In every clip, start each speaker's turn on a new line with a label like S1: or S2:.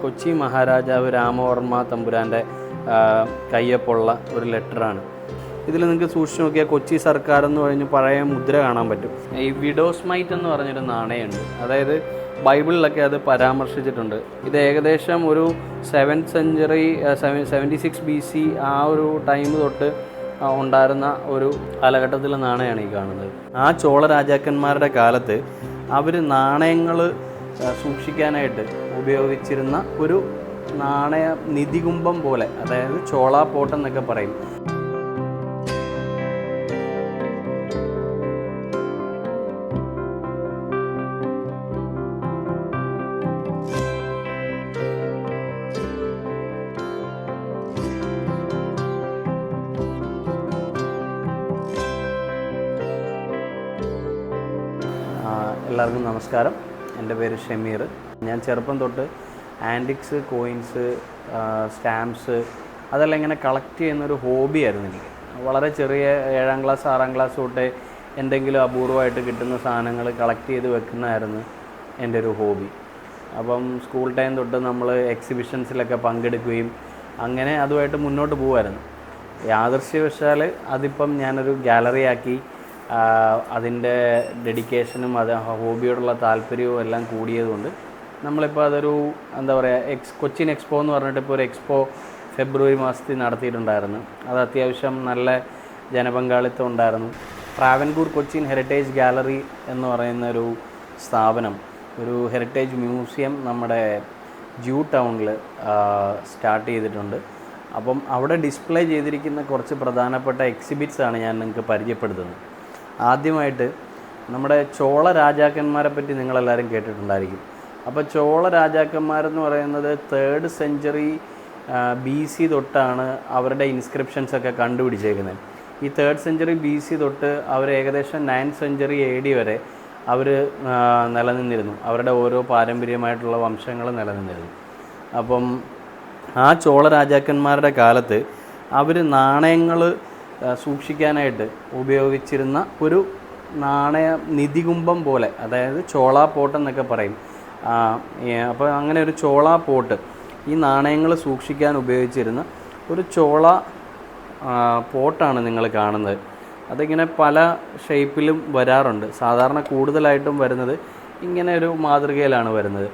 S1: കൊച്ചി മഹാരാജാവ് രാമവർമ്മ തമ്പുരാൻ്റെ കയ്യൊപ്പുള്ള ഒരു ലെറ്ററാണ്. ഇതിൽ നിങ്ങൾക്ക് സൂക്ഷിച്ച് നോക്കിയാൽ കൊച്ചി സർക്കാർ എന്ന് പറഞ്ഞ് പഴയ മുദ്ര കാണാൻ പറ്റും. ഈ വിഡോസ് മൈറ്റ് എന്ന് പറഞ്ഞൊരു നാണയമുണ്ട്. അതായത് ബൈബിളിലൊക്കെ അത് പരാമർശിച്ചിട്ടുണ്ട്. ഇത് ഏകദേശം ഒരു 7th century 76 BC ആ ഒരു ടൈം തൊട്ട് ഉണ്ടായിരുന്ന ഒരു കാലഘട്ടത്തിലെ നാണയമാണ് ഈ കാണുന്നത്. ആ ചോള രാജാക്കന്മാരുടെ കാലത്ത് അവർ നാണയങ്ങൾ സൂക്ഷിക്കാനായിട്ട് ഉപയോഗിച്ചിരുന്ന ഒരു നാണയ നിധികുംഭം പോലെ, അതായത് ചോള പോട്ട് എന്നൊക്കെ പറയും. എല്ലാവർക്കും നമസ്കാരം. എൻ്റെ പേര് ഷമീർ. ഞാൻ ചെറുപ്പം തൊട്ട് ആൻറ്റിക്സ്, കോയിൻസ്, സ്റ്റാമ്പ്സ് അതെല്ലാം ഇങ്ങനെ കളക്ട് ചെയ്യുന്നൊരു ഹോബിയായിരുന്നു എനിക്ക്. വളരെ ചെറിയ 7ാം ക്ലാസ് 6ാം ക്ലാസ് തൊട്ടേ എന്തെങ്കിലും അപൂർവമായിട്ട് കിട്ടുന്ന സാധനങ്ങൾ കളക്ട് ചെയ്ത് വെക്കുന്നതായിരുന്നു എൻ്റെ ഒരു ഹോബി. അപ്പം സ്കൂൾ ടൈം തൊട്ട് നമ്മൾ എക്സിബിഷൻസിലൊക്കെ പങ്കെടുക്കുകയും അങ്ങനെ അതുമായിട്ട് മുന്നോട്ട് പോകുമായിരുന്നു. യാദൃശ്യവശാൽ അതിപ്പം ഞാനൊരു ഗാലറിയാക്കി. അതിൻ്റെ ഡെഡിക്കേഷനും അത് ഹോബിയോടുള്ള താല്പര്യവും എല്ലാം കൂടിയതുകൊണ്ട് നമ്മളിപ്പോൾ അതൊരു എന്താ പറയുക കൊച്ചിൻ എക്സ്പോ എന്ന് പറഞ്ഞിട്ട് ഇപ്പോൾ ഒരു എക്സ്പോ ഫെബ്രുവരി മാസത്തിൽ നടത്തിയിട്ടുണ്ടായിരുന്നു. അത് അത്യാവശ്യം നല്ല ജനപങ്കാളിത്തം ഉണ്ടായിരുന്നു. ട്രാവൻകൂർ കൊച്ചിൻ ഹെറിറ്റേജ് ഗാലറി എന്ന് പറയുന്ന ഒരു സ്ഥാപനം, ഒരു ഹെറിറ്റേജ് മ്യൂസിയം നമ്മുടെ ജൂ ടൗണിൽ സ്റ്റാർട്ട് ചെയ്തിട്ടുണ്ട്. അപ്പം അവിടെ ഡിസ്പ്ലേ ചെയ്തിരിക്കുന്ന കുറച്ച് പ്രധാനപ്പെട്ട എക്സിബിറ്റ്സാണ് ഞാൻ നിങ്ങൾക്ക് പരിചയപ്പെടുത്തുന്നത്. ആദ്യമായിട്ട് നമ്മുടെ ചോള രാജാക്കന്മാരെ പറ്റി നിങ്ങളെല്ലാവരും കേട്ടിട്ടുണ്ടായിരിക്കും. അപ്പോൾ ചോള രാജാക്കന്മാരെന്ന് പറയുന്നത് 3rd century BC തൊട്ടാണ് അവരുടെ ഇൻസ്ക്രിപ്ഷൻസൊക്കെ കണ്ടുപിടിച്ചേക്കുന്നത്. ഈ 3rd century BC തൊട്ട് അവർ ഏകദേശം 9th century AD വരെ അവർ നിലനിന്നിരുന്നു. അവരുടെ ഓരോ പാരമ്പര്യമായിട്ടുള്ള വംശങ്ങൾ നിലനിന്നിരുന്നു. അപ്പം ആ ചോള രാജാക്കന്മാരുടെ കാലത്ത് അവർ നാണയങ്ങൾ സൂക്ഷിക്കാനായിട്ട് ഉപയോഗിച്ചിരുന്ന ഒരു നാണയ നിധികുംഭം പോലെ, അതായത് ചോള പോട്ട് എന്നൊക്കെ പറയും. അപ്പോൾ അങ്ങനെ ഒരു ചോള പോട്ട്, ഈ നാണയങ്ങൾ സൂക്ഷിക്കാൻ ഉപയോഗിച്ചിരുന്ന ഒരു ചോള പോട്ടാണ് നിങ്ങൾ കാണുന്നത്. അതിങ്ങനെ പല ഷേപ്പിലും വരാറുണ്ട്. സാധാരണ കൂടുതലായിട്ടും വരുന്നത് ഇങ്ങനെ ഒരു മാതൃകയിലാണ് വരുന്നത്.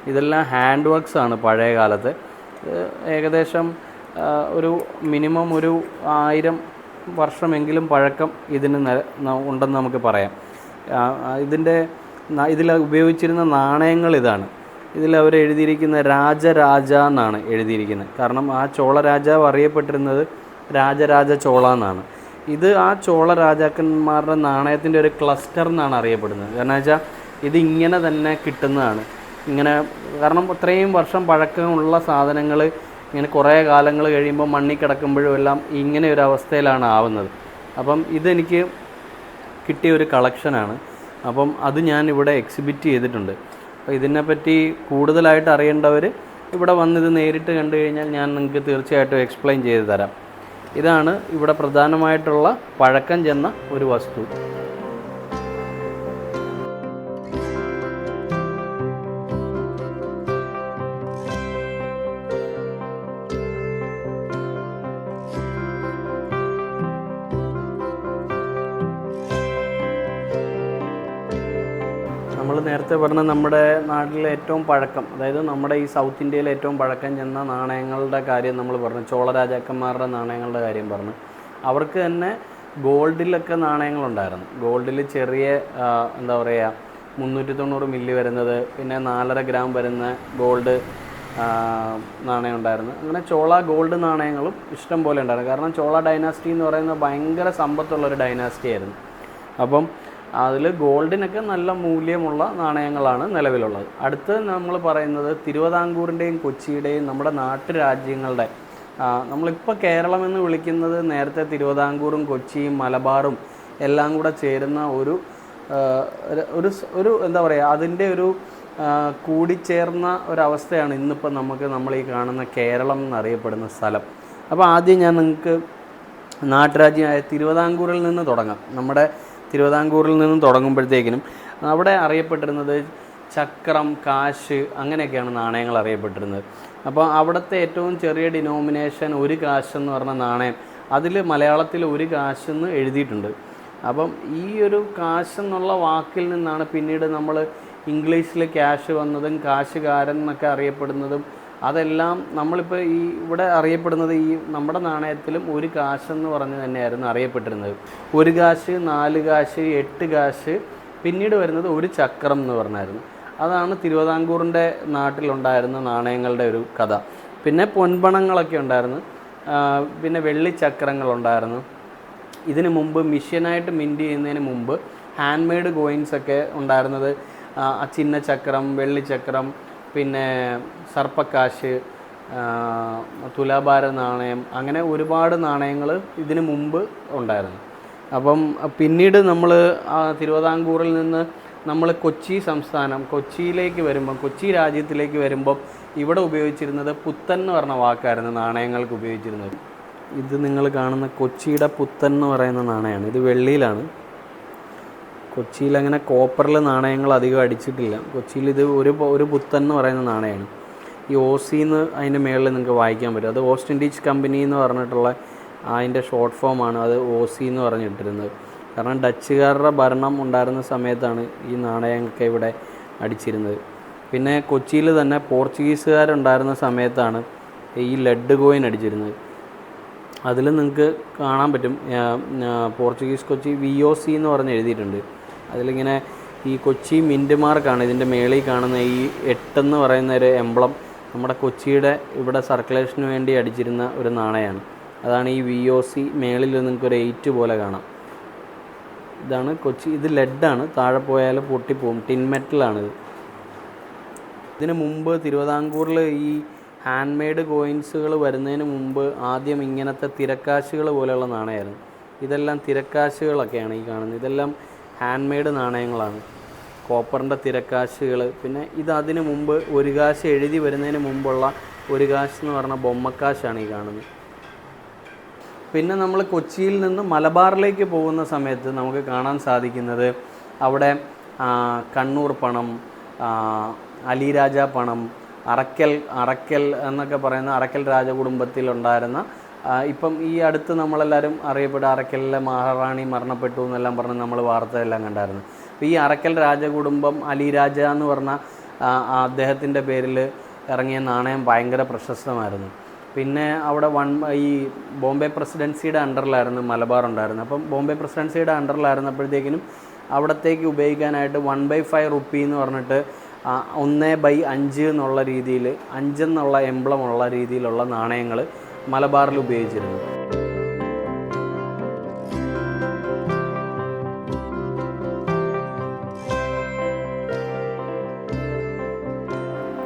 S1: ഇതെല്ലാം ഹാൻഡ് വർക്ക്സ് ആണ് പഴയ കാലത്ത്. ഏകദേശം ഒരു മിനിമം ഒരു 1000 വർഷമെങ്കിലും പഴക്കം ഇതിന് ഉണ്ടെന്ന് നമുക്ക് പറയാം. ഇതിൽ ഉപയോഗിച്ചിരുന്ന നാണയങ്ങൾ ഇതാണ്. ഇതിൽ അവർ എഴുതിയിരിക്കുന്ന രാജരാജ എന്നാണ് എഴുതിയിരിക്കുന്നത്. കാരണം ആ ചോള രാജാവ് അറിയപ്പെട്ടിരുന്നത് രാജരാജ ചോള എന്നാണ്. ഇത് ആ ചോള രാജാക്കന്മാരുടെ നാണയത്തിൻ്റെ ഒരു ക്ലസ്റ്റർ എന്നാണ് അറിയപ്പെടുന്നത്. കാരണം വെച്ചാൽ ഇത് ഇങ്ങനെ തന്നെ കിട്ടുന്നതാണ്. ഇങ്ങനെ കാരണം ഇത്രയും വർഷം പഴക്കമുള്ള സാധനങ്ങൾ ഇങ്ങനെ കുറേ കാലങ്ങൾ കഴിയുമ്പോൾ മണ്ണിൽ കിടക്കുമ്പോഴും എല്ലാം ഇങ്ങനെ ഒരു അവസ്ഥയിലാണ് ആവുന്നത്. അപ്പം ഇതെനിക്ക് കിട്ടിയ ഒരു കളക്ഷനാണ്. അപ്പം അത് ഞാൻ ഇവിടെ എക്സിബിറ്റ് ചെയ്തിട്ടുണ്ട്. അപ്പോൾ ഇതിനെപ്പറ്റി കൂടുതലായിട്ട് അറിയേണ്ടവർ ഇവിടെ വന്നിത് നേരിട്ട് കണ്ടു കഴിഞ്ഞാൽ ഞാൻ നിങ്ങൾക്ക് തീർച്ചയായിട്ടും എക്സ്പ്ലെയിൻ ചെയ്ത് തരാം. ഇതാണ് ഇവിടെ പ്രധാനമായിട്ടുള്ള പഴക്കം ചെന്ന ഒരു വസ്തു. നമ്മൾ നേരത്തെ പറഞ്ഞ നമ്മുടെ നാട്ടിലെ ഏറ്റവും പഴക്കം, അതായത് നമ്മുടെ ഈ സൗത്ത് ഇന്ത്യയിലെ ഏറ്റവും പഴക്കം ചെന്ന നാണയങ്ങളുടെ കാര്യം നമ്മൾ പറഞ്ഞു. ചോള രാജാക്കന്മാരുടെ നാണയങ്ങളുടെ കാര്യം പറഞ്ഞു. അവർക്ക് തന്നെ ഗോൾഡിലൊക്കെ നാണയങ്ങളുണ്ടായിരുന്നു. ഗോൾഡിൽ ചെറിയ എന്താ പറയുക 390 മില്ലി വരുന്നത്, പിന്നെ 4.5 ഗ്രാം വരുന്ന ഗോൾഡ് നാണയം ഉണ്ടായിരുന്നു. അങ്ങനെ ചോള ഗോൾഡ് നാണയങ്ങളും ഇഷ്ടം പോലെ ഉണ്ടായിരുന്നു. കാരണം ചോള ഡൈനാസ്റ്റി എന്ന് പറയുന്നത് ഭയങ്കര സമ്പത്തുള്ളൊരു ഡൈനാസ്റ്റി ആയിരുന്നു. അപ്പം അതിൽ ഗോൾഡിനൊക്കെ നല്ല മൂല്യമുള്ള നാണയങ്ങളാണ് നിലവിലുള്ളത്. അടുത്ത് നമ്മൾ പറയുന്നത് തിരുവിതാംകൂറിൻ്റെയും കൊച്ചിയുടെയും നമ്മുടെ നാട്ടുരാജ്യങ്ങളുടെ, നമ്മളിപ്പോൾ കേരളം എന്ന് വിളിക്കുന്നത് നേരത്തെ തിരുവിതാംകൂറും കൊച്ചിയും മലബാറും എല്ലാം കൂടെ ചേരുന്ന ഒരു എന്താ പറയുക, അതിൻ്റെ ഒരു കൂടിച്ചേർന്ന ഒരവസ്ഥയാണ് ഇന്നിപ്പോൾ നമ്മൾ ഈ കാണുന്ന കേരളം എന്നറിയപ്പെടുന്ന സ്ഥലം. അപ്പോൾ ആദ്യം ഞാൻ നിങ്ങൾക്ക് നാട്ടുരാജ്യമായ തിരുവിതാംകൂറിൽ നിന്ന് തുടങ്ങാം. നമ്മുടെ തിരുവിതാംകൂറിൽ നിന്നും തുടങ്ങുമ്പോഴത്തേക്കിനും അവിടെ അറിയപ്പെട്ടിരുന്നത് ചക്രം, കാശ് അങ്ങനെയൊക്കെയാണ് നാണയങ്ങൾ അറിയപ്പെട്ടിരുന്നത്. അപ്പോൾ അവിടുത്തെ ഏറ്റവും ചെറിയ ഡിനോമിനേഷൻ ഒരു കാശ് എന്ന് പറഞ്ഞ നാണയം, അതിൽ മലയാളത്തിൽ ഒരു കാശെന്ന് എഴുതിയിട്ടുണ്ട്. അപ്പം ഈ ഒരു കാശ് എന്നുള്ള വാക്കിൽ നിന്നാണ് പിന്നീട് നമ്മൾ ഇംഗ്ലീഷിൽ ക്യാഷ് വന്നതും കാശുകാരൻ എന്നൊക്കെ അറിയപ്പെടുന്നതും. അതെല്ലാം നമ്മളിപ്പോൾ ഈ ഇവിടെ അറിയപ്പെടുന്നത് ഈ നമ്മുടെ നാണയത്തിലും ഒരു കാശെന്ന് പറഞ്ഞ് തന്നെയായിരുന്നു അറിയപ്പെട്ടിരുന്നത്. ഒരു കാശ്, 4 കാശ്, 8 കാശ്, പിന്നീട് വരുന്നത് ഒരു ചക്രം എന്ന് പറഞ്ഞായിരുന്നു. അതാണ് തിരുവിതാംകൂറിൻ്റെ നാട്ടിലുണ്ടായിരുന്ന നാണയങ്ങളുടെ ഒരു കഥ. പിന്നെ പൊൻപണങ്ങളൊക്കെ ഉണ്ടായിരുന്നു, പിന്നെ വെള്ളിച്ചക്രങ്ങളുണ്ടായിരുന്നു. ഇതിന് മുമ്പ് മിഷ്യനായിട്ട് മിൻറ്റ് ചെയ്യുന്നതിന് മുമ്പ് ഹാൻഡ് മെയ്ഡ് കോയിൻസൊക്കെ ഉണ്ടായിരുന്നത്. ചിഹ്നചക്രം, വെള്ളിച്ചക്രം, പിന്നെ സർപ്പക്കാശ്, തുലാഭാര നാണയം, അങ്ങനെ ഒരുപാട് നാണയങ്ങൾ ഇതിന് മുമ്പ് ഉണ്ടായിരുന്നു. അപ്പം പിന്നീട് നമ്മൾ തിരുവിതാംകൂറിൽ നിന്ന് നമ്മൾ കൊച്ചി സംസ്ഥാനം, കൊച്ചിയിലേക്ക് വരുമ്പം, കൊച്ചി രാജ്യത്തിലേക്ക് വരുമ്പം ഇവിടെ ഉപയോഗിച്ചിരുന്നത് പുത്തൻ എന്ന് പറഞ്ഞ വാക്കായിരുന്നു നാണയങ്ങൾക്ക് ഉപയോഗിച്ചിരുന്നത്. ഇത് നിങ്ങൾ കാണുന്ന കൊച്ചിയുടെ പുത്തൻ എന്ന് പറയുന്ന നാണയമാണ്. ഇത് വെള്ളിയിലാണ്. കൊച്ചിയിൽ അങ്ങനെ കോപ്പറിൽ നാണയങ്ങൾ അധികം അടിച്ചിട്ടില്ല. കൊച്ചിയിൽ ഇത് ഒരു പുത്തൻ എന്ന് പറയുന്ന നാണയമാണ്. ഈ ഓസിന്ന് അതിൻ്റെ മേളിൽ നിങ്ങൾക്ക് വായിക്കാൻ പറ്റും. അത് ഓസ്റ്റ് ഇൻഡീസ് കമ്പനി എന്ന് പറഞ്ഞിട്ടുള്ള അതിൻ്റെ ഷോർട്ട് ഫോമാണ്. അത് ഓസി എന്ന് പറഞ്ഞിട്ടിരുന്നത്. കാരണം ഡച്ചുകാരുടെ ഭരണം ഉണ്ടായിരുന്ന സമയത്താണ് ഈ നാണയമൊക്കെ ഇവിടെ അടിച്ചിരുന്നത്. പിന്നെ കൊച്ചിയിൽ തന്നെ പോർച്ചുഗീസുകാരുണ്ടായിരുന്ന സമയത്താണ് ഈ ലെഡ് കോയിൻ അടിച്ചിരുന്നത്. അതിൽ നിങ്ങൾക്ക് കാണാൻ പറ്റും പോർച്ചുഗീസ് കൊച്ചി VOC എന്ന് പറഞ്ഞ് എഴുതിയിട്ടുണ്ട്. അതിലിങ്ങനെ ഈ കൊച്ചി മിൻറ്റ് മാർക്കാണ് ഇതിൻ്റെ മേളിൽ കാണുന്ന ഈ 8 എന്ന് പറയുന്ന ഒരു എംബ്ലം നമ്മുടെ കൊച്ചിയുടെ ഇവിടെ സർക്കുലേഷന് വേണ്ടി അടിച്ചിരുന്ന ഒരു നാണയമാണ്. അതാണ് ഈ VOC. മേളിൽ നിങ്ങൾക്കൊരു 8 പോലെ കാണാം. ഇതാണ് കൊച്ചി. ഇത് ലെഡാണ്, താഴെ പോയാൽ പൊട്ടിപ്പോവും. ടിൻ മെറ്റലാണിത്. ഇതിന് മുമ്പ് തിരുവിതാംകൂറിൽ ഈ ഹാൻഡ് മെയ്ഡ് കോയിൻസുകൾ വരുന്നതിന് മുമ്പ് ആദ്യം ഇങ്ങനത്തെ തിരക്കാശുകൾ പോലെയുള്ള നാണയമായിരുന്നു. ഇതെല്ലാം തിരക്കാശുകളൊക്കെയാണ് ഈ കാണുന്നത്. ഇതെല്ലാം ഹാൻഡ് മെയ്ഡ് നാണയങ്ങളാണ്, കോപ്പറിൻ്റെ തിരക്കാശുകൾ. പിന്നെ ഇത് അതിന് മുമ്പ് ഒരു കാശ് എഴുതി വരുന്നതിന് മുമ്പുള്ള ഒരു കാശ് എന്ന് പറഞ്ഞ ബൊമ്മക്കാശാണ് ഈ കാണുന്നത്. പിന്നെ നമ്മൾ കൊച്ചിയിൽ നിന്ന് മലബാറിലേക്ക് പോകുന്ന സമയത്ത് നമുക്ക് കാണാൻ സാധിക്കുന്നത് അവിടെ കണ്ണൂർ പണം, അലിരാജ പണം, അറക്കൽ എന്നൊക്കെ പറയുന്ന അറക്കൽ രാജകുടുംബത്തിലുണ്ടായിരുന്ന, ഇപ്പം ഈ അടുത്ത് നമ്മളെല്ലാവരും അറിയപ്പെട്ട അറക്കലിലെ മഹാറാണി മരണപ്പെട്ടു എന്നെല്ലാം പറഞ്ഞ് നമ്മൾ വാർത്തയെല്ലാം കണ്ടായിരുന്നു. അപ്പോൾ ഈ അറക്കൽ രാജകുടുംബം, അലിരാജ എന്ന് പറഞ്ഞ അദ്ദേഹത്തിൻ്റെ പേരിൽ ഇറങ്ങിയ നാണയം ഭയങ്കര പ്രശസ്തമായിരുന്നു. പിന്നെ അവിടെ ഈ ബോംബെ പ്രസിഡൻസിയുടെ അണ്ടറിലായിരുന്നു മലബാർ ഉണ്ടായിരുന്നത്. അപ്പം ബോംബെ പ്രസിഡൻസിയുടെ അണ്ടറിലായിരുന്നപ്പോഴത്തേക്കിനും അവിടത്തേക്ക് ഉപയോഗിക്കാനായിട്ട് 1/5 റുപ്പി എന്ന് പറഞ്ഞിട്ട് 1/5 എന്നുള്ള രീതിയിൽ 5 എന്നുള്ള എംബ്ലമുള്ള രീതിയിലുള്ള നാണയങ്ങൾ മലബാറിൽ ഉപയോഗിച്ചിരുന്നു.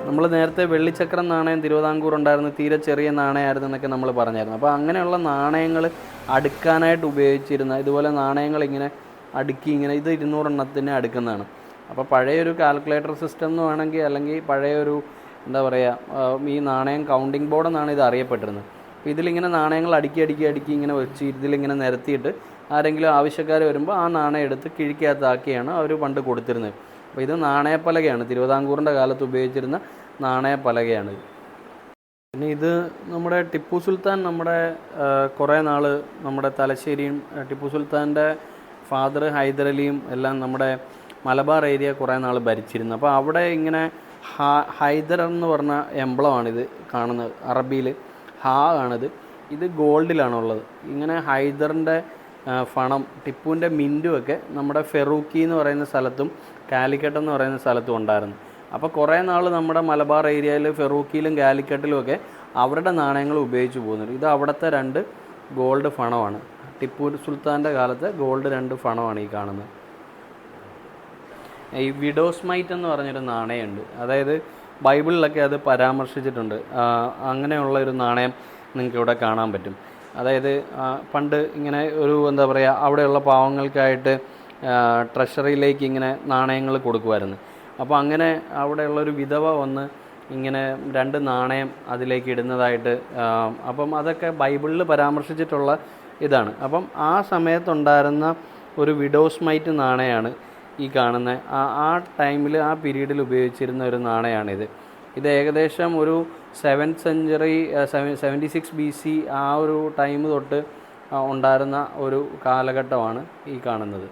S1: നമ്മൾ നേരത്തെ വെള്ളിച്ചക്രം നാണയം തിരുവിതാംകൂർ ഉണ്ടായിരുന്നു, തീരെ ചെറിയ നാണയമായിരുന്നു എന്നൊക്കെ നമ്മൾ പറഞ്ഞായിരുന്നു. അപ്പോൾ അങ്ങനെയുള്ള നാണയങ്ങൾ അടുക്കാനായിട്ട് ഉപയോഗിച്ചിരുന്ന, ഇതുപോലെ നാണയങ്ങൾ ഇങ്ങനെ അടുക്കി ഇങ്ങനെ, ഇത് 200 എണ്ണത്തിന് അടുക്കുന്നതാണ്. അപ്പോൾ പഴയൊരു കാൽക്കുലേറ്റർ സിസ്റ്റം എന്ന് വേണമെങ്കിൽ, അല്ലെങ്കിൽ പഴയൊരു എന്താ പറയുക, ഈ നാണയം കൗണ്ടിങ് ബോർഡ് എന്നാണ് ഇത് അറിയപ്പെട്ടിരുന്നത്. അപ്പോൾ ഇതിലിങ്ങനെ നാണയങ്ങൾ അടുക്കി ഇങ്ങനെ വെച്ച് ഇതിലിങ്ങനെ നിരത്തിയിട്ട് ആരെങ്കിലും ആവശ്യക്കാർ വരുമ്പോൾ ആ നാണയം എടുത്ത് കിഴിക്കകത്താക്കിയാണ് അവർ പണ്ട് കൊടുത്തിരുന്നത്. അപ്പോൾ ഇത് നാണയപ്പലകയാണ്, തിരുവിതാംകൂറിൻ്റെ കാലത്ത് ഉപയോഗിച്ചിരുന്ന നാണയപ്പലകയാണ്. പിന്നെ ഇത് നമ്മുടെ ടിപ്പു സുൽത്താൻ നമ്മുടെ കുറേ നാൾ നമ്മുടെ തലശ്ശേരിയും, ടിപ്പു സുൽത്താൻ്റെ ഫാദർ ഹൈദരലിയും എല്ലാം നമ്മുടെ മലബാർ ഏരിയ കുറേ നാൾ ഭരിച്ചിരുന്നു. അപ്പോൾ അവിടെ ഇങ്ങനെ ഹൈദർ എന്ന് പറഞ്ഞ എംബ്ലമാണിത് കാണുന്നത്. അറബിയിൽ ഹാ ആണിത്. ഇത് ഗോൾഡിലാണുള്ളത്. ഇങ്ങനെ ഹൈദറിൻ്റെ ഫണം, ടിപ്പുവിൻ്റെ മിൻറ്റുമൊക്കെ നമ്മുടെ ഫെറൂക്കി എന്ന് പറയുന്ന സ്ഥലത്തും കാലിക്കട്ട് എന്ന് പറയുന്ന സ്ഥലത്തും ഉണ്ടായിരുന്നു. അപ്പോൾ കുറേ നാൾ നമ്മുടെ മലബാർ ഏരിയയിൽ ഫെറൂക്കിയിലും കാലിക്കട്ടിലുമൊക്കെ അവരുടെ നാണയങ്ങൾ ഉപയോഗിച്ച് പോകുന്നുണ്ട്. ഇത് അവിടുത്തെ 2 ഗോൾഡ് ഫണമാണ്. ടിപ്പു സുൽത്താൻ്റെ കാലത്തെ ഗോൾഡ് 2 ഫണമാണ് ഈ കാണുന്നത്. ഈ വിഡോസ് മൈറ്റ് എന്ന് പറഞ്ഞൊരു നാണയമുണ്ട്. അതായത് ബൈബിളിലൊക്കെ അത് പരാമർശിച്ചിട്ടുണ്ട്. അങ്ങനെയുള്ള ഒരു നാണയം നിങ്ങൾക്ക് ഇവിടെ കാണാൻ പറ്റും. അതായത് പണ്ട് ഇങ്ങനെ ഒരു എന്താ പറയുക, അവിടെയുള്ള പാവങ്ങൾക്കായിട്ട് ട്രഷറിയിലേക്ക് ഇങ്ങനെ നാണയങ്ങൾ കൊടുക്കുമായിരുന്നു. അപ്പോൾ അങ്ങനെ അവിടെയുള്ളൊരു വിധവ വന്ന് ഇങ്ങനെ 2 നാണയം അതിലേക്ക് ഇടുന്നതായിട്ട്, അപ്പം അതൊക്കെ ബൈബിളിൽ പരാമർശിച്ചിട്ടുള്ള ഇതാണ്. അപ്പം ആ സമയത്തുണ്ടായിരുന്ന ഒരു വിഡോസ് മൈറ്റ് നാണയമാണ് ഈ കാണുന്ന ആ ടൈമിൽ ആ പീരീഡിൽ ഉപയോഗിച്ചിരുന്ന ഒരു നാണയമാണിത്. ഇത് ഏകദേശം ഒരു 7th century 76 BC ആ ഒരു ടൈം തൊട്ട് ഉണ്ടായിരുന്ന ഒരു കാലഘട്ടമാണ് ഈ കാണുന്നത്.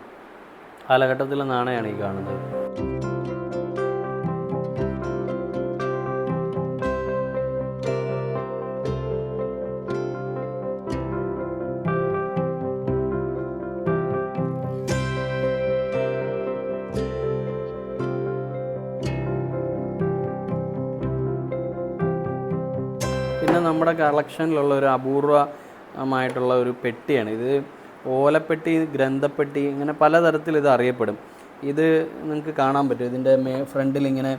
S1: കാലഘട്ടത്തിലെ നാണയമാണ് ഈ കാണുന്നത്. പിന്നെ നമ്മുടെ കളക്ഷനിലുള്ള ഒരു അപൂർവമായിട്ടുള്ള ഒരു പെട്ടിയാണ് ഇത്. ഓലപ്പെട്ടി, ഗ്രന്ഥപ്പെട്ടി, ഇങ്ങനെ പലതരത്തിൽ ഇത് അറിയപ്പെടും. ഇത് നിങ്ങൾക്ക് കാണാൻ പറ്റും. ഇതിൻ്റെ ഫ്രണ്ടിൽ ഇങ്ങനെ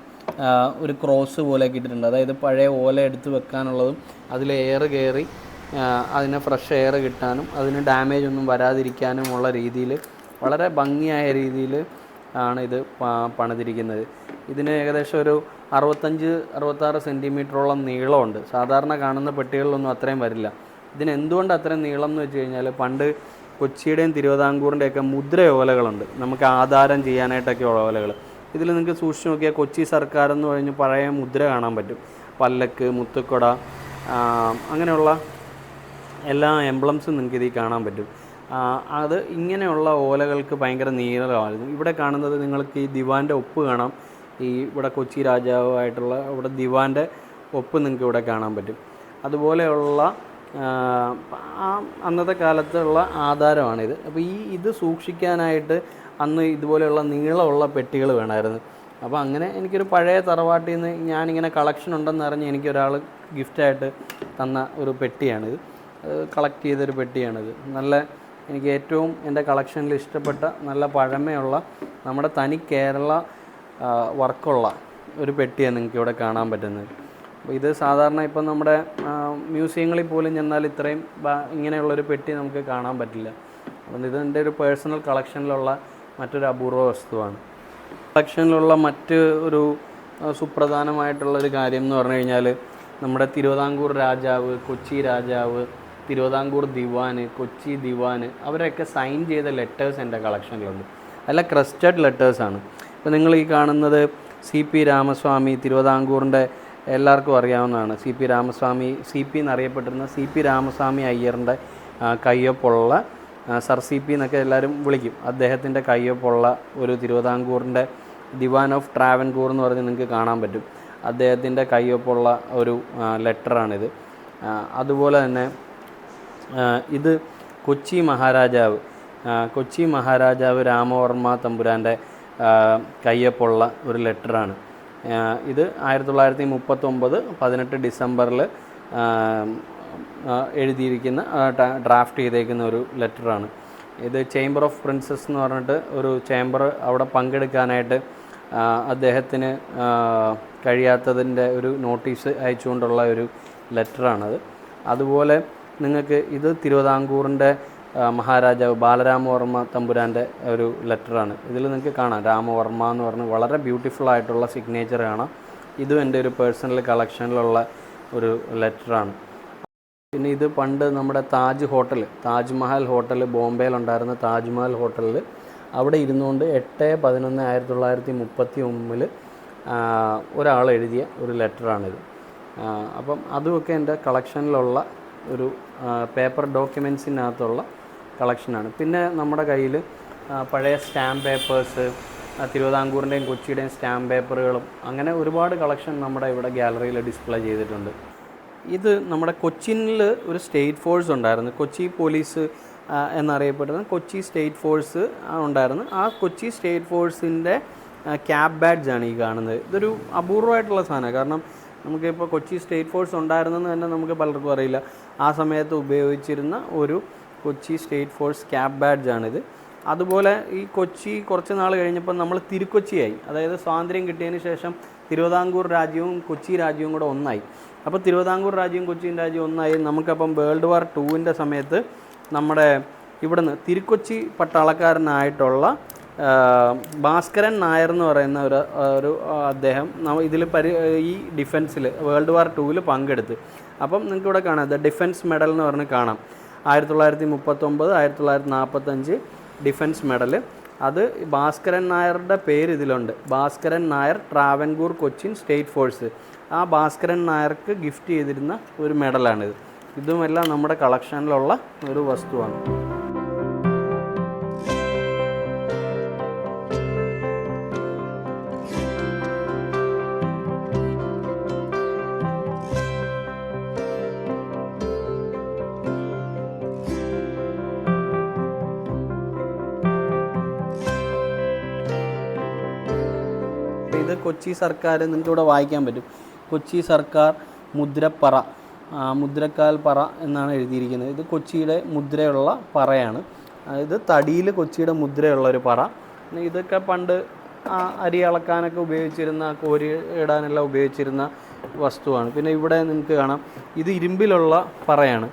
S1: ഒരു ക്രോസ് പോലെ ഇട്ടിട്ടുണ്ട്. അതായത് പഴയ ഓല എടുത്ത് വെക്കാനുള്ളതും അതിൽ എയർ കയറി അതിന് ഫ്രഷ് എയർ കിട്ടാനും അതിന് ഡാമേജ് ഒന്നും വരാതിരിക്കാനുമുള്ള രീതിയിൽ വളരെ ഭംഗിയായ രീതിയിൽ ആണ് ഇത് പണിതിരിക്കുന്നത്. ഇതിന് ഏകദേശം ഒരു 65-66 സെൻറ്റിമീറ്ററോളം നീളമുണ്ട്. സാധാരണ കാണുന്ന പെട്ടികളിലൊന്നും അത്രയും വരില്ല. ഇതിന് എന്തുകൊണ്ട് അത്രയും നീളം എന്ന് വെച്ച് കഴിഞ്ഞാൽ പണ്ട് കൊച്ചിയുടെയും തിരുവിതാംകൂറിൻ്റെയൊക്കെ മുദ്ര ഓലകളുണ്ട്, നമുക്ക് ആധാരം ചെയ്യാനായിട്ടൊക്കെ ഉള്ള ഓലകൾ. ഇതിൽ നിങ്ങൾക്ക് സൂക്ഷിച്ച് നോക്കിയാൽ കൊച്ചി സർക്കാർ എന്ന് പറഞ്ഞ് പഴയ മുദ്ര കാണാൻ പറ്റും. പല്ലക്ക്, മുത്തുക്കൊട, അങ്ങനെയുള്ള എല്ലാ എംബ്ലംസും നിങ്ങൾക്ക് ഇതിൽ കാണാൻ പറ്റും. അത് ഇങ്ങനെയുള്ള ഓലകൾക്ക് ഭയങ്കര നീളമായിരുന്നു. ഇവിടെ കാണുന്നത് നിങ്ങൾക്ക് ഈ ദിവാൻ്റെ ഒപ്പ് കാണാം. ഈ ഇവിടെ കൊച്ചി രാജാവായിട്ടുള്ള ഇവിടെ ദിവാൻ്റെ ഒപ്പ് നിങ്ങൾക്ക് ഇവിടെ കാണാൻ പറ്റും. അതുപോലെയുള്ള അന്നത്തെ കാലത്തുള്ള ആധാരമാണിത്. അപ്പോൾ ഇത് സൂക്ഷിക്കാനായിട്ട് അന്ന് ഇതുപോലെയുള്ള നീളമുള്ള പെട്ടികൾ വേണമായിരുന്നു. അപ്പോൾ അങ്ങനെ എനിക്കൊരു പഴയ തറവാട്ടിൽ നിന്ന് ഞാനിങ്ങനെ കളക്ഷൻ ഉണ്ടെന്ന് അറിഞ്ഞ് എനിക്കൊരാൾ ഗിഫ്റ്റായിട്ട് തന്ന ഒരു പെട്ടിയാണിത്. കളക്ട് ചെയ്തൊരു പെട്ടിയാണിത്. എനിക്ക് ഏറ്റവും എൻ്റെ കളക്ഷനിൽ ഇഷ്ടപ്പെട്ട നല്ല പഴമയുള്ള നമ്മുടെ തനി കേരള വർക്കുള്ള ഒരു പെട്ടിയാണ് നിങ്ങൾക്ക് ഇവിടെ കാണാൻ പറ്റുന്നത്. അപ്പോൾ ഇത് സാധാരണ ഇപ്പം നമ്മുടെ മ്യൂസിയങ്ങളിൽ പോലും ചെന്നാൽ ഇത്രയും ഇങ്ങനെയുള്ളൊരു പെട്ടി നമുക്ക് കാണാൻ പറ്റില്ല. അപ്പം ഇത് എൻ്റെ ഒരു പേഴ്സണൽ കളക്ഷനിലുള്ള മറ്റൊരു അപൂർവ വസ്തുവാണ്. കളക്ഷനിലുള്ള മറ്റ് ഒരു സുപ്രധാനമായിട്ടുള്ളൊരു കാര്യം എന്ന് പറഞ്ഞു കഴിഞ്ഞാൽ നമ്മുടെ തിരുവിതാംകൂർ രാജാവ്, കൊച്ചി രാജാവ്, തിരുവിതാംകൂർ ദിവാന്, കൊച്ചി ദിവാന്, അവരൊക്കെ സൈൻ ചെയ്ത ലെറ്റേഴ്സ് എൻ്റെ കളക്ഷനിലുണ്ട്. അല്ല ക്രസ്റ്റഡ് ലെറ്റേഴ്സാണ്. ഇപ്പോൾ നിങ്ങൾ ഈ കാണുന്നത് CP രാമസ്വാമി, തിരുവിതാംകൂറിൻ്റെ എല്ലാവർക്കും അറിയാവുന്നതാണ്. CP രാമസ്വാമി, CP എന്നറിയപ്പെട്ടിരുന്ന CP രാമസ്വാമി അയ്യറിൻ്റെ കയ്യൊപ്പുള്ള സർ CP എന്നൊക്കെ എല്ലാവരും വിളിക്കും. അദ്ദേഹത്തിൻ്റെ കയ്യൊപ്പുള്ള ഒരു തിരുവിതാംകൂറിൻ്റെ ദിവാൻ ഓഫ് ട്രാവൻകൂർ എന്ന് പറഞ്ഞ് നിങ്ങൾക്ക് കാണാൻ പറ്റും. അദ്ദേഹത്തിൻ്റെ കയ്യൊപ്പുള്ള ഒരു ലെറ്ററാണിത്. അതുപോലെ തന്നെ ഇത് കൊച്ചി മഹാരാജാവ് രാമവർമ്മ തമ്പുരാൻ്റെ കയ്യൊപ്പുള്ള ഒരു ലെറ്ററാണ്. ഇത് 1939 18 ഡിസംബറിൽ എഴുതിയിരിക്കുന്ന ഡ്രാഫ്റ്റ് ചെയ്തേക്കുന്ന ഒരു ലെറ്ററാണ്. ഇത് ചേംബർ ഓഫ് പ്രിൻസസ് എന്ന് പറഞ്ഞിട്ട് ഒരു ചേംബർ അവിടെ പങ്കെടുക്കാനായിട്ട് അദ്ദേഹത്തിന് കഴിയാത്തതിൻ്റെ ഒരു നോട്ടീസ് അയച്ചുകൊണ്ടുള്ള ഒരു ലെറ്ററാണത്. അതുപോലെ നിങ്ങൾക്ക് ഇത് തിരുവിതാംകൂറിൻ്റെ മഹാരാജാവ് ബാലരാമവർമ്മ തമ്പുരാൻ്റെ ഒരു ലെറ്ററാണ്. ഇതിൽ നിങ്ങൾക്ക് കാണാം രാമവർമ്മ എന്ന് പറഞ്ഞ് വളരെ ബ്യൂട്ടിഫുൾ ആയിട്ടുള്ള സിഗ്നേച്ചർ കാണാം. ഇതും എൻ്റെ ഒരു പേഴ്സണൽ കളക്ഷനിലുള്ള ഒരു ലെറ്ററാണ്. പിന്നെ ഇത് പണ്ട് നമ്മുടെ താജ്മഹൽ ഹോട്ടൽ ബോംബെയിലുണ്ടായിരുന്ന താജ്മഹൽ ഹോട്ടലിൽ അവിടെ ഇരുന്നുകൊണ്ട് 8/11/1939 ഒരാൾ എഴുതിയ ഒരു ലെറ്ററാണിത്. അപ്പം അതുമൊക്കെ എൻ്റെ കളക്ഷനിലുള്ള ഒരു പേപ്പർ ഡോക്യുമെൻസിനകത്തുള്ള കളക്ഷനാണ്. പിന്നെ നമ്മുടെ കയ്യിൽ പഴയ സ്റ്റാമ്പ് പേപ്പേഴ്സ്, തിരുവിതാംകൂറിൻ്റെയും കൊച്ചിയുടെയും സ്റ്റാമ്പ് പേപ്പറുകളും അങ്ങനെ ഒരുപാട് കളക്ഷൻ നമ്മുടെ ഇവിടെ ഗാലറിയിൽ ഡിസ്പ്ലേ ചെയ്തിട്ടുണ്ട്. ഇത് നമ്മുടെ കൊച്ചിയിൽ ഒരു സ്റ്റേറ്റ് ഫോഴ്സ് ഉണ്ടായിരുന്നു, കൊച്ചി പോലീസ് എന്നറിയപ്പെടുന്ന കൊച്ചി സ്റ്റേറ്റ് ഫോഴ്സ് ഉണ്ടായിരുന്നു. ആ കൊച്ചി സ്റ്റേറ്റ് ഫോഴ്സിൻ്റെ ക്യാബ് ബാഡ്ജാണ് ഈ കാണുന്നത്. ഇതൊരു അപൂർവമായിട്ടുള്ള സാധനമാണ്. കാരണം നമുക്കിപ്പോൾ കൊച്ചി സ്റ്റേറ്റ് ഫോഴ്സ് ഉണ്ടായിരുന്നെന്ന് തന്നെ നമുക്ക് പലർക്കും അറിയില്ല. ആ സമയത്ത് ഉപയോഗിച്ചിരുന്ന ഒരു കൊച്ചി സ്റ്റേറ്റ് ഫോഴ്സ് ക്യാബ് ബാഡ്ജാണിത്. അതുപോലെ ഈ കൊച്ചി കുറച്ച് നാൾ കഴിഞ്ഞപ്പോൾ നമ്മൾ തിരുക്കൊച്ചിയായി. അതായത് സ്വാതന്ത്ര്യം കിട്ടിയതിന് ശേഷം തിരുവിതാംകൂർ രാജ്യവും കൊച്ചി രാജ്യവും കൂടെ ഒന്നായി. അപ്പോൾ തിരുവിതാംകൂർ രാജ്യവും കൊച്ചിയും രാജ്യവും ഒന്നായി. നമുക്കപ്പം വേൾഡ് വാർ 2 സമയത്ത് നമ്മുടെ ഇവിടുന്ന് തിരുക്കൊച്ചി പട്ടാളക്കാരനായിട്ടുള്ള ഭാസ്കരൻ നായർ എന്ന് പറയുന്ന ഒരു അദ്ദേഹം ഇതിൽ ഈ ഡിഫൻസിൽ വേൾഡ് വാർ 2 പങ്കെടുത്ത്. അപ്പം നിങ്ങൾക്ക് ഇവിടെ കാണാം ദ ഡിഫൻസ് മെഡൽ എന്ന് പറഞ്ഞ് കാണാം. 1939 1945 ഡിഫൻസ് മെഡൽ. അത് ഭാസ്കരൻ നായരുടെ പേര് ഇതിലുണ്ട്. Bhaskaran Nair Travancore Cochin state force. ആ ഭാസ്കരൻ നായർക്ക് ഗിഫ്റ്റ് ചെയ്തിരുന്ന ഒരു മെഡലാണിത്. ഇതുമെല്ലാം നമ്മുടെ കളക്ഷനിലുള്ള ഒരു വസ്തുവാണ്. ഇത് കൊച്ചി സർക്കാർ, നിങ്ങൾക്ക് ഇവിടെ വായിക്കാൻ പറ്റും, കൊച്ചി സർക്കാർ മുദ്രപ്പറ, മുദ്രക്കാൽ പറ എന്നാണ് എഴുതിയിരിക്കുന്നത്. ഇത് കൊച്ചിയുടെ മുദ്രയുള്ള പറയാണ്. ഇത് തടിയിൽ കൊച്ചിയുടെ മുദ്രയുള്ളൊരു പറ. ഇതൊക്കെ പണ്ട് അരി അളക്കാനൊക്കെ ഉപയോഗിച്ചിരുന്ന, കോരി ഇടാനെല്ലാം ഉപയോഗിച്ചിരുന്ന വസ്തുവാണ്. പിന്നെ ഇവിടെ നിങ്ങൾക്ക് കാണാം, ഇത് ഇരുമ്പിലുള്ള പറയാണ്.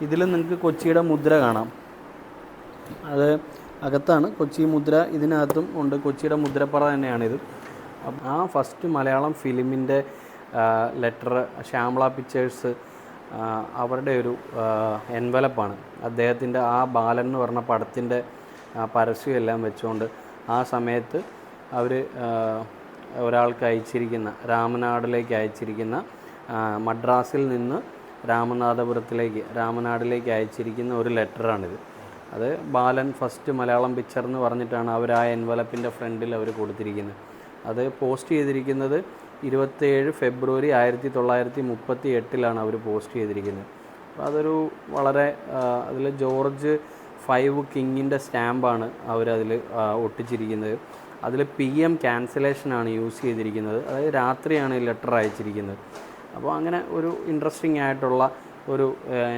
S1: ഇതിൽ നിങ്ങൾക്ക് കൊച്ചിയുടെ മുദ്ര കാണാം. അത് അകത്താണ് കൊച്ചി മുദ്ര, ഇതിനകത്തും ഉണ്ട് കൊച്ചിയുടെ മുദ്രപ്പറ തന്നെയാണിത്. ആ ഫസ്റ്റ് മലയാളം ഫിലിമിൻ്റെ ലെറ്റർ ശ്യാമള പിക്ചേഴ്സ് അവരുടെ ഒരു എൻവലപ്പാണ്. അദ്ദേഹത്തിൻ്റെ ആ ബാലൻ എന്ന് പറഞ്ഞ പടത്തിൻ്റെ പരസ്യമെല്ലാം വെച്ചുകൊണ്ട് ആ സമയത്ത് അവർ ഒരാൾക്ക് അയച്ചിരിക്കുന്ന, രാമനാടിലേക്ക് അയച്ചിരിക്കുന്ന, മദ്രാസിൽ നിന്ന് രാമനാടിലേക്ക് അയച്ചിരിക്കുന്ന ഒരു ലെറ്ററാണിത്. അത് ബാലൻ ഫസ്റ്റ് മലയാളം പിക്ചർ എന്ന് പറഞ്ഞിട്ടാണ് അവർ ആ എൻവലപ്പിൻ്റെ ഫ്രണ്ടിൽ അവർ കൊടുത്തിരിക്കുന്നത്. അത് പോസ്റ്റ് ചെയ്തിരിക്കുന്നത് 27 ഫെബ്രുവരി 1938 അവർ പോസ്റ്റ് ചെയ്തിരിക്കുന്നത്. അപ്പോൾ അതൊരു വളരെ അതിൽ ജോർജ് 5 കിങ്ങിൻ്റെ സ്റ്റാമ്പാണ് അവരതിൽ ഒട്ടിച്ചിരിക്കുന്നത്. അതിൽ PM ക്യാൻസലേഷനാണ് യൂസ് ചെയ്തിരിക്കുന്നത്. അതായത് രാത്രിയാണ് ഈ ലെറ്റർ അയച്ചിരിക്കുന്നത്. അപ്പോൾ അങ്ങനെ ഒരു ഇൻട്രസ്റ്റിംഗ് ആയിട്ടുള്ള ഒരു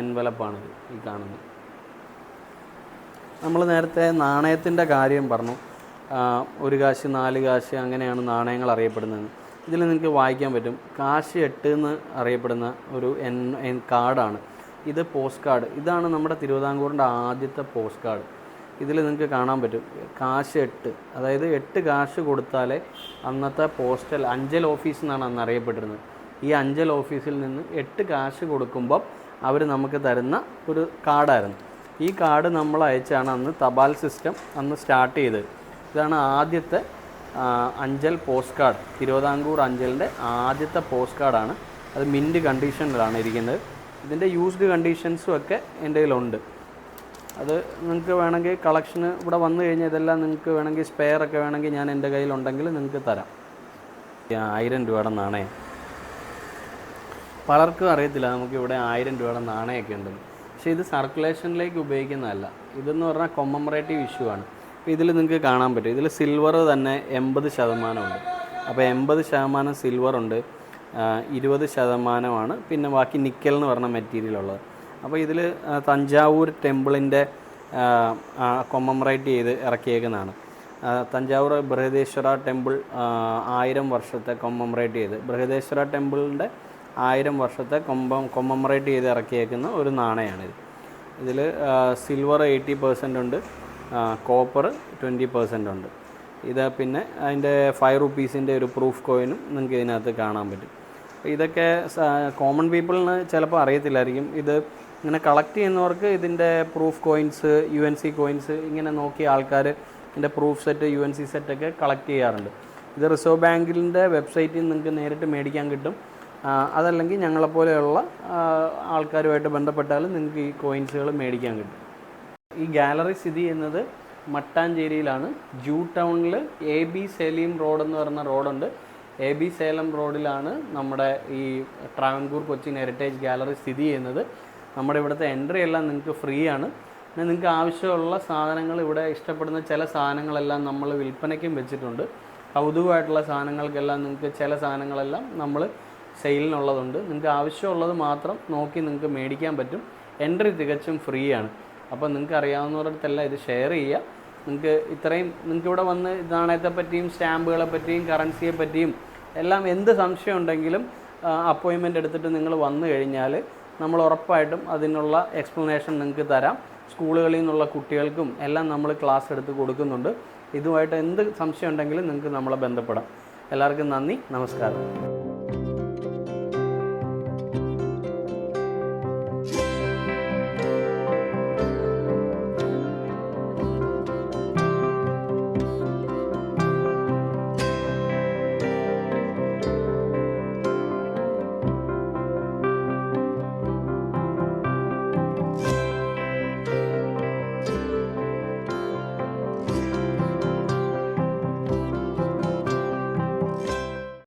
S1: എൻവലപ്പാണ് ഈ കാണുന്നത്. നമ്മൾ നേരത്തെ നാണയത്തിൻ്റെ കാര്യം പറഞ്ഞു. 1 കാശ്, 4 കാശ് അങ്ങനെയാണ് നാണയങ്ങൾ അറിയപ്പെടുന്നത്. ഇതിൽ നിങ്ങൾക്ക് വായിക്കാൻ പറ്റും, കാശ് 8 എന്ന് അറിയപ്പെടുന്ന ഒരു കാർഡാണ് ഇത്. പോസ്റ്റ് കാർഡ് ഇതാണ് നമ്മുടെ തിരുവിതാംകൂറിൻ്റെ ആദ്യത്തെ പോസ്റ്റ് കാർഡ്. ഇതിൽ നിങ്ങൾക്ക് കാണാൻ പറ്റും കാശ് 8, അതായത് 8 കാശ് കൊടുത്താലേ അന്നത്തെ പോസ്റ്റൽ അഞ്ചൽ ഓഫീസ് എന്നാണ് അന്ന് അറിയപ്പെട്ടിരുന്നത്. ഈ അഞ്ചൽ ഓഫീസിൽ നിന്ന് 8 കാശ് കൊടുക്കുമ്പോൾ അവർ നമുക്ക് തരുന്ന ഒരു കാർഡായിരുന്നു. ഈ കാർഡ് നമ്മൾ അയച്ചാണ് അന്ന് തപാൽ സിസ്റ്റം അന്ന് സ്റ്റാർട്ട് ചെയ്തത്. ഇതാണ് ആദ്യത്തെ അഞ്ചൽ പോസ്റ്റ് കാർഡ്. തിരുവിതാംകൂർ അഞ്ചലിൻ്റെ ആദ്യത്തെ പോസ്റ്റ് കാർഡാണ്. അത് മിൻറ്റ് കണ്ടീഷനിലാണ് ഇരിക്കുന്നത്. ഇതിൻ്റെ യൂസ്ഡ് കണ്ടീഷൻസും ഒക്കെ എൻ്റെ കയ്യിലുണ്ട്. അത് നിങ്ങൾക്ക് വേണമെങ്കിൽ കളക്ഷന് ഇവിടെ വന്നു കഴിഞ്ഞാൽ ഇതെല്ലാം നിങ്ങൾക്ക് വേണമെങ്കിൽ സ്പെയർ ഒക്കെ വേണമെങ്കിൽ ഞാൻ എൻ്റെ കയ്യിലുണ്ടെങ്കിൽ നിങ്ങൾക്ക് തരാം. 1000 രൂപയുടെ നാണയം പലർക്കും അറിയത്തില്ല, നമുക്കിവിടെ 1000 രൂപയുടെ നാണയമൊക്കെ ഉണ്ടെന്ന്. പക്ഷേ ഇത് സർക്കുലേഷനിലേക്ക് ഉപയോഗിക്കുന്നതല്ല. ഇതെന്ന് പറഞ്ഞാൽ കൊമ്മമറേറ്റീവ് ഇഷ്യൂ ആണ്. അപ്പോൾ ഇതിൽ നിങ്ങൾക്ക് കാണാൻ പറ്റും, ഇതിൽ സിൽവർ തന്നെ 80% ഉണ്ട്. അപ്പോൾ 80% സിൽവറുണ്ട്, 20% പിന്നെ ബാക്കി നിക്കൽ എന്ന് പറഞ്ഞ മെറ്റീരിയൽ ഉള്ളത്. അപ്പോൾ ഇതിൽ തഞ്ചാവൂർ ടെമ്പിളിൻ്റെ കൊമ്മമറേറ്റ് ചെയ്ത് ഇറക്കിയേക്കുന്നതാണ്. തഞ്ചാവൂർ ബൃഹദേശ്വര ടെമ്പിൾ 1000 വർഷത്തെ കൊമ്മമറേറ്റ് ചെയ്ത്, ബൃഹദേശ്വര ടെമ്പിളിൻ്റെ 1000 വർഷത്തെ കൊമ്മമറേറ്റ് ചെയ്ത് ഇറക്കിയേക്കുന്ന ഒരു നാണയമാണിത്. ഇതിൽ സിൽവർ 80% ഉണ്ട്, കോപ്പർ 20% ഉണ്ട്. ഇത് പിന്നെ അതിൻ്റെ 5 റുപ്പീസിൻ്റെ ഒരു പ്രൂഫ് കോയിനും നിങ്ങൾക്ക് ഇതിനകത്ത് കാണാൻ പറ്റും. ഇതൊക്കെ കോമൺ പീപ്പിളിന് ചിലപ്പോൾ അറിയത്തില്ലായിരിക്കും. ഇത് ഇങ്ങനെ കളക്ട് ചെയ്യുന്നവർക്ക് ഇതിൻ്റെ പ്രൂഫ് കോയിൻസ്, UNC കോയിൻസ് ഇങ്ങനെ നോക്കി ആൾക്കാർ ഇതിൻ്റെ പ്രൂഫ് സെറ്റ്, UNC സെറ്റൊക്കെ കളക്ട് ചെയ്യാറുണ്ട്. ഇത് റിസർവ് ബാങ്കിൻ്റെ വെബ്സൈറ്റിൽ നിങ്ങൾക്ക് നേരിട്ട് മേടിക്കാൻ കിട്ടും. അതല്ലെങ്കിൽ ഞങ്ങളെപ്പോലെയുള്ള ആൾക്കാരുമായിട്ട് ബന്ധപ്പെട്ടാലും നിങ്ങൾക്ക് ഈ കോയിൻസുകൾ മേടിക്കാൻ കിട്ടും. ഈ ഗാലറി സ്ഥിതി ചെയ്യുന്നത് മട്ടാഞ്ചേരിയിലാണ്. ജൂ ടൗണിൽ AB സേലം റോഡ് എന്ന് പറയുന്ന റോഡുണ്ട്. AB സേലം റോഡിലാണ് നമ്മുടെ ഈ ട്രാവൻകൂർ കൊച്ചിൻ ഹെറിറ്റേജ് ഗാലറി സ്ഥിതി ചെയ്യുന്നത്. നമ്മുടെ ഇവിടുത്തെ എൻട്രി എല്ലാം നിങ്ങൾക്ക് ഫ്രീ ആണ്. പിന്നെ നിങ്ങൾക്ക് ആവശ്യമുള്ള സാധനങ്ങൾ, ഇവിടെ ഇഷ്ടപ്പെടുന്ന ചില സാധനങ്ങളെല്ലാം നമ്മൾ വിൽപ്പനയ്ക്കും വെച്ചിട്ടുണ്ട്. കൗതുകമായിട്ടുള്ള സാധനങ്ങൾക്കെല്ലാം നിങ്ങൾക്ക് ചില സാധനങ്ങളെല്ലാം നമ്മൾ സെയിലിനുള്ളതുണ്ട്. നിങ്ങൾക്ക് ആവശ്യമുള്ളത് മാത്രം നോക്കി നിങ്ങൾക്ക് മേടിക്കാൻ പറ്റും. എൻട്രി തികച്ചും ഫ്രീ ആണ്. അപ്പോൾ നിങ്ങൾക്ക് അറിയാവുന്നവരടുത്തെല്ലാം ഇത് ഷെയർ ചെയ്യുക. നിങ്ങൾക്ക് ഇവിടെ വന്ന് നാണയത്തെ പറ്റിയും സ്റ്റാമ്പുകളെ പറ്റിയും കറൻസിയെ പറ്റിയും എല്ലാം എന്ത് സംശയം ഉണ്ടെങ്കിലും അപ്പോയിൻമെൻ്റ് എടുത്തിട്ട് നിങ്ങൾ വന്നു കഴിഞ്ഞാൽ നമ്മൾ ഉറപ്പായിട്ടും അതിനുള്ള എക്സ്പ്ലനേഷൻ നിങ്ങൾക്ക് തരാം. സ്കൂളുകളിൽ നിന്നുള്ള കുട്ടികൾക്കും എല്ലാം നമ്മൾ ക്ലാസ് എടുത്ത് കൊടുക്കുന്നുണ്ട്. ഇതുമായിട്ട് എന്ത് സംശയം ഉണ്ടെങ്കിലും നിങ്ങൾക്ക് നമ്മളെ ബന്ധപ്പെടാം. എല്ലാവർക്കും നന്ദി, നമസ്കാരം.